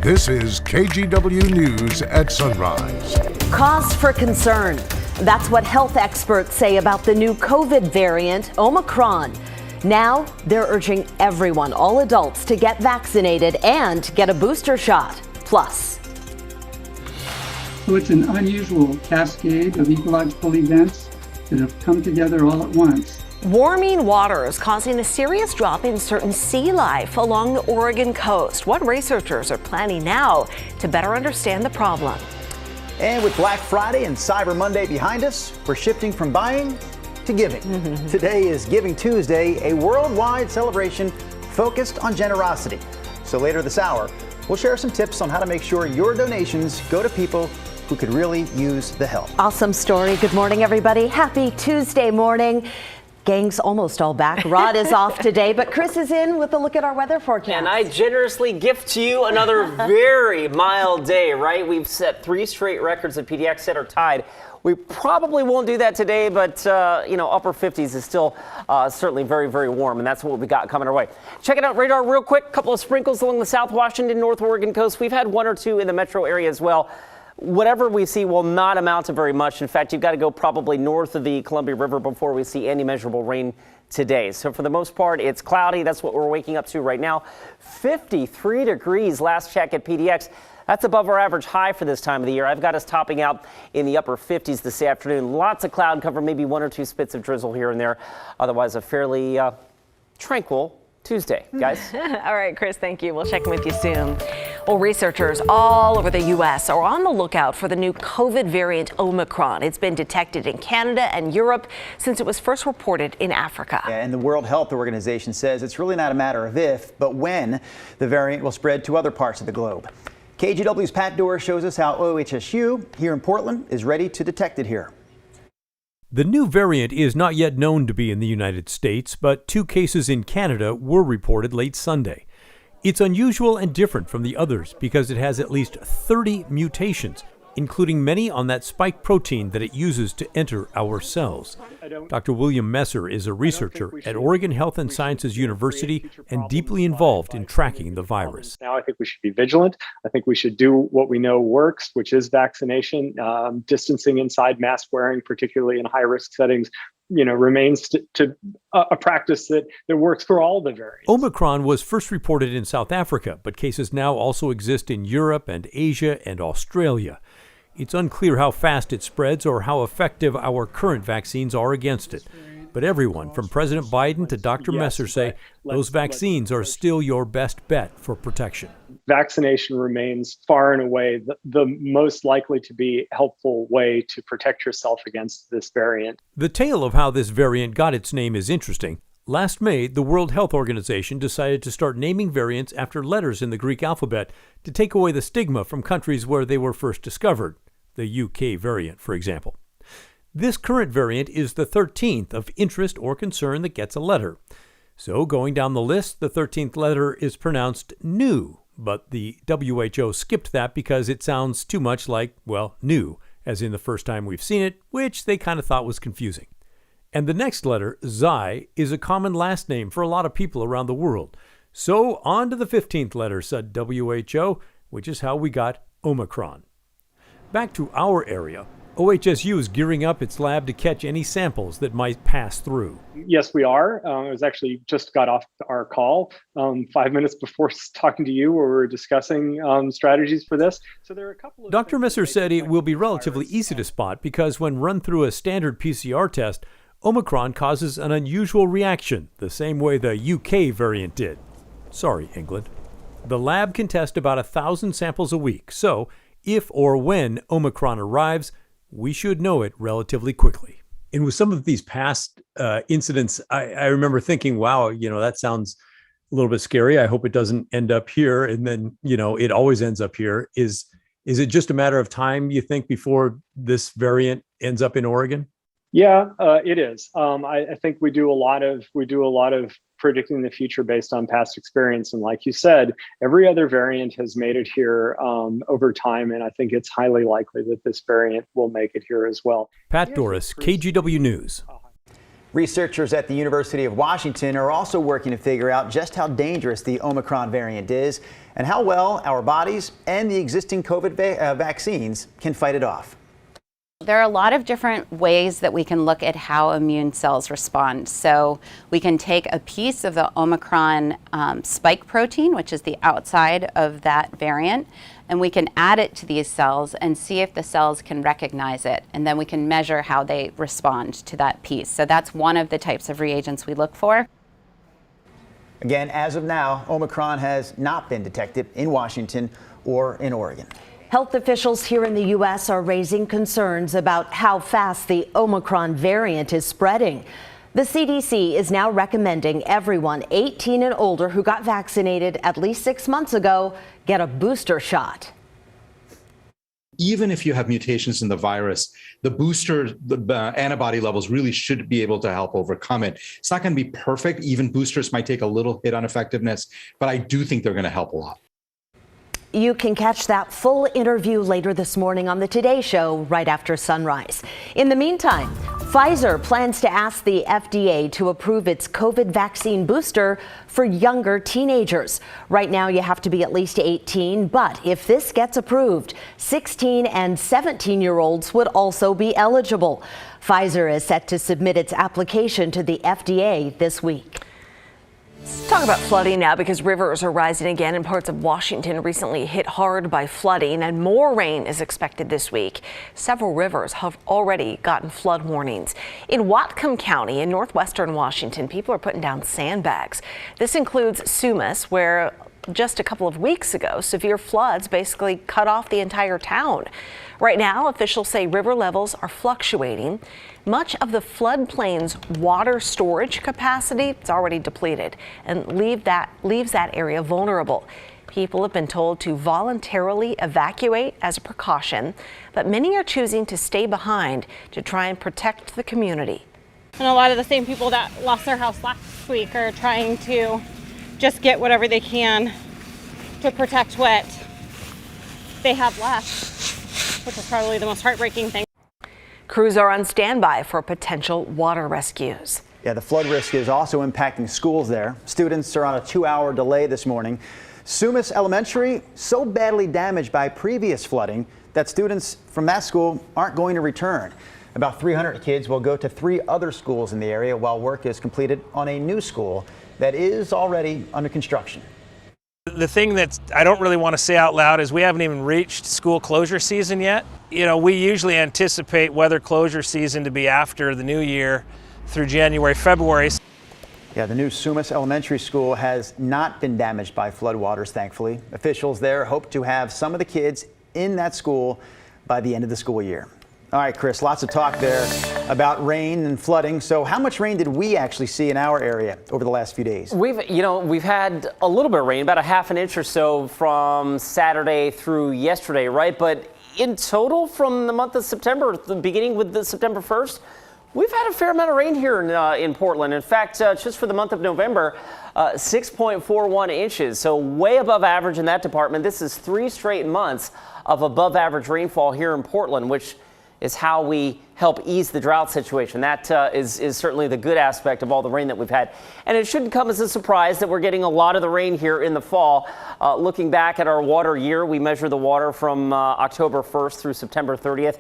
This is KGW News at Sunrise. Cause for concern. That's what health experts say about the new COVID variant, Omicron. Now, they're urging everyone, all adults, to get vaccinated and get a booster shot. Plus. So it's an unusual cascade of ecological events that have come together all at once. Warming waters causing a serious drop in certain sea life along the Oregon coast. What researchers are planning now to better understand the problem. And with Black Friday and Cyber Monday behind us, we're shifting from buying to giving. Today is Giving Tuesday, a worldwide celebration focused on generosity. So later this hour, we'll share some tips on how to make sure your donations go to people who could really use the help. Awesome story. Good morning, everybody. Happy Tuesday morning. Gang's almost all back. Rod is off today, but Chris is in with a look at our weather forecast. And I generously gift to you another very mild day, right? We've set 3 straight records that PDX set are tied. We probably won't do that today, but, upper 50s is still certainly very, very warm, and that's what we got coming our way. Check it out, radar real quick. Couple of sprinkles along the South Washington, North Oregon coast. We've had 1 or 2 in the metro area as well. Whatever we see will not amount to very much. In fact, you've got to go probably north of the Columbia River before we see any measurable rain today. So for the most part, it's cloudy. That's what we're waking up to right now. 53 degrees last check at PDX. That's above our average high for this time of the year. I've got us topping out in the upper 50s this afternoon. Lots of cloud cover, maybe 1 or 2 spits of drizzle here and there. Otherwise, a fairly tranquil Tuesday, guys. All right, Chris, thank you. We'll check in with you soon. Well, researchers all over the U.S. are on the lookout for the new COVID variant Omicron. It's been detected in Canada and Europe since it was first reported in Africa. Yeah, and the World Health Organization says it's really not a matter of if, but when the variant will spread to other parts of the globe. KGW's Pat Dorr shows us how OHSU here in Portland is ready to detect it here. The new variant is not yet known to be in the United States, but 2 cases in Canada were reported late Sunday. It's unusual and different from the others because it has at least 30 mutations, including many on that spike protein that it uses to enter our cells. Dr. William Messer is a researcher at Oregon Health and Sciences University and deeply involved in tracking the virus. Now I think we should be vigilant. I think we should do what we know works, which is vaccination, distancing inside, mask wearing, particularly in high-risk settings, remains to a practice that works for all the variants. Omicron was first reported in South Africa, but cases now also exist in Europe and Asia and Australia. It's unclear how fast it spreads or how effective our current vaccines are against it. But everyone, from President Biden to Dr. Messer, say those vaccines are still your best bet for protection. Vaccination remains far and away the most likely to be helpful way to protect yourself against this variant. The tale of how this variant got its name is interesting. Last May, the World Health Organization decided to start naming variants after letters in the Greek alphabet to take away the stigma from countries where they were first discovered, the UK variant, for example. This current variant is the 13th of interest or concern that gets a letter. So going down the list, the 13th letter is pronounced new, but the WHO skipped that because it sounds too much like, new, as in the first time we've seen it, which they kind of thought was confusing. And the next letter, Xi, is a common last name for a lot of people around the world. So on to the 15th letter, said WHO, which is how we got Omicron. Back to our area. OHSU is gearing up its lab to catch any samples that might pass through. Yes, we are. I was actually just got off our call 5 minutes before talking to you where we were discussing strategies for this. So there are a couple of Dr. Messer said it will be relatively easy to spot because when run through a standard PCR test, Omicron causes an unusual reaction, the same way the UK variant did. Sorry, England. The lab can test about 1,000 samples a week, so if or when Omicron arrives, we should know it relatively quickly. And with some of these past incidents, I remember thinking, wow, that sounds a little bit scary. I hope it doesn't end up here. And then, it always ends up here. Is it just a matter of time, you think, before this variant ends up in Oregon? Yeah, it is. I think we do a lot of predicting the future based on past experience. And like you said, every other variant has made it here over time. And I think it's highly likely that this variant will make it here as well. Pat Dorris, KGW News. Researchers at the University of Washington are also working to figure out just how dangerous the Omicron variant is and how well our bodies and the existing COVID vaccines can fight it off. There are a lot of different ways that we can look at how immune cells respond. So we can take a piece of the Omicron spike protein, which is the outside of that variant, and we can add it to these cells and see if the cells can recognize it. And then we can measure how they respond to that piece. So that's one of the types of reagents we look for. Again, as of now, Omicron has not been detected in Washington or in Oregon. Health officials here in the U.S. are raising concerns about how fast the Omicron variant is spreading. The CDC is now recommending everyone 18 and older who got vaccinated at least 6 months ago get a booster shot. Even if you have mutations in the virus, the antibody levels really should be able to help overcome it. It's not going to be perfect. Even boosters might take a little hit on effectiveness, but I do think they're going to help a lot. You can catch that full interview later this morning on the Today Show right after sunrise. In the meantime, Pfizer plans to ask the FDA to approve its COVID vaccine booster for younger teenagers. Right now, you have to be at least 18, but if this gets approved, 16 and 17-year-olds would also be eligible. Pfizer is set to submit its application to the FDA this week. Let's talk about flooding now, because rivers are rising again in parts of Washington recently hit hard by flooding, and more rain is expected this week. Several rivers have already gotten flood warnings. In Whatcom County in northwestern Washington, people are putting down sandbags. This includes Sumas, where just a couple of weeks ago, severe floods basically cut off the entire town. Right now, officials say river levels are fluctuating. Much of the floodplain's water storage capacity is already depleted and leaves that area vulnerable. People have been told to voluntarily evacuate as a precaution, but many are choosing to stay behind to try and protect the community. And a lot of the same people that lost their house last week are trying to just get whatever they can to protect what they have left, which is probably the most heartbreaking thing. Crews are on standby for potential water rescues. Yeah, the flood risk is also impacting schools there. Students are on a 2-hour delay this morning. Sumas Elementary so badly damaged by previous flooding that students from that school aren't going to return. About 300 kids will go to 3 other schools in the area while work is completed on a new school that is already under construction. The thing that I don't really want to say out loud is we haven't even reached school closure season yet. You know, we usually anticipate weather closure season to be after the new year through January, February. Yeah, the new Sumas Elementary School has not been damaged by floodwaters, thankfully. Officials there hope to have some of the kids in that school by the end of the school year. All right, Chris, lots of talk there about rain and flooding. So how much rain did we actually see in our area over the last few days? We've had a little bit of rain, about a half an inch or so from Saturday through yesterday, right? But in total from the month of September, beginning with the September 1st, we've had a fair amount of rain here in Portland. In fact, just for the month of November, 6.41 inches. So way above average in that department. This is 3 straight months of above average rainfall here in Portland, which is how we help ease the drought situation. That is certainly the good aspect of all the rain that we've had. And it shouldn't come as a surprise that we're getting a lot of the rain here in the fall. Looking back at our water year, we measure the water from October 1st through September 30th.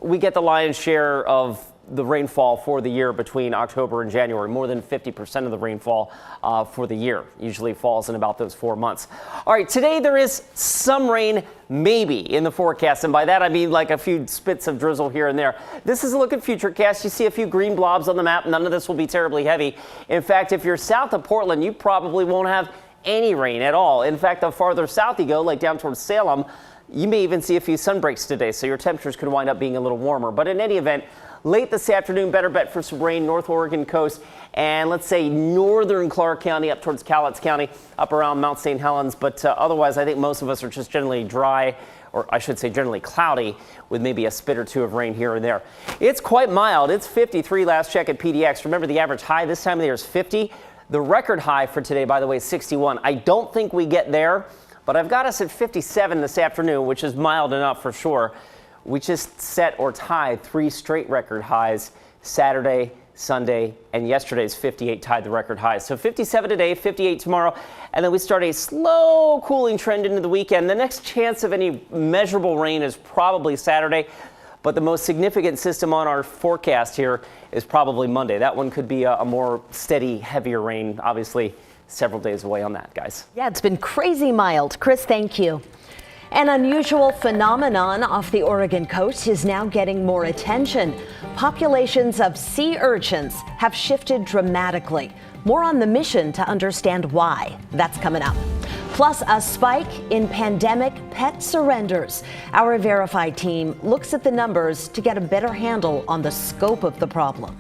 We get the lion's share of the rainfall for the year between October and January. More than 50% of the rainfall for the year usually falls in about those 4 months. All right, today there is some rain maybe in the forecast, and by that I mean like a few spits of drizzle here and there. This is a look at Futurecast. You see a few green blobs on the map. None of this will be terribly heavy. In fact, if you're south of Portland, you probably won't have any rain at all. In fact, the farther south you go, like down towards Salem, you may even see a few sunbreaks today, so your temperatures could wind up being a little warmer. But in any event, late this afternoon, better bet for some rain, North Oregon coast, and let's say northern Clark County up towards Cowlitz County, up around Mount St. Helens. But otherwise, I think most of us are just generally dry, or I should say generally cloudy, with maybe a spit or two of rain here and there. It's quite mild. It's 53 last check at PDX. Remember, the average high this time of the year is 50. The record high for today, by the way, is 61. I don't think we get there, but I've got us at 57 this afternoon, which is mild enough for sure. We just set or tied 3 straight record highs Saturday, Sunday, and yesterday's 58 tied the record high. So 57 today, 58 tomorrow, and then we start a slow cooling trend into the weekend. The next chance of any measurable rain is probably Saturday, but the most significant system on our forecast here is probably Monday. That one could be a more steady, heavier rain, obviously several days away on that, guys. Yeah, it's been crazy mild. Chris, thank you. An unusual phenomenon off the Oregon coast is now getting more attention. Populations of sea urchins have shifted dramatically. More on the mission to understand why. That's coming up. Plus, a spike in pandemic pet surrenders. Our Verified team looks at the numbers to get a better handle on the scope of the problem.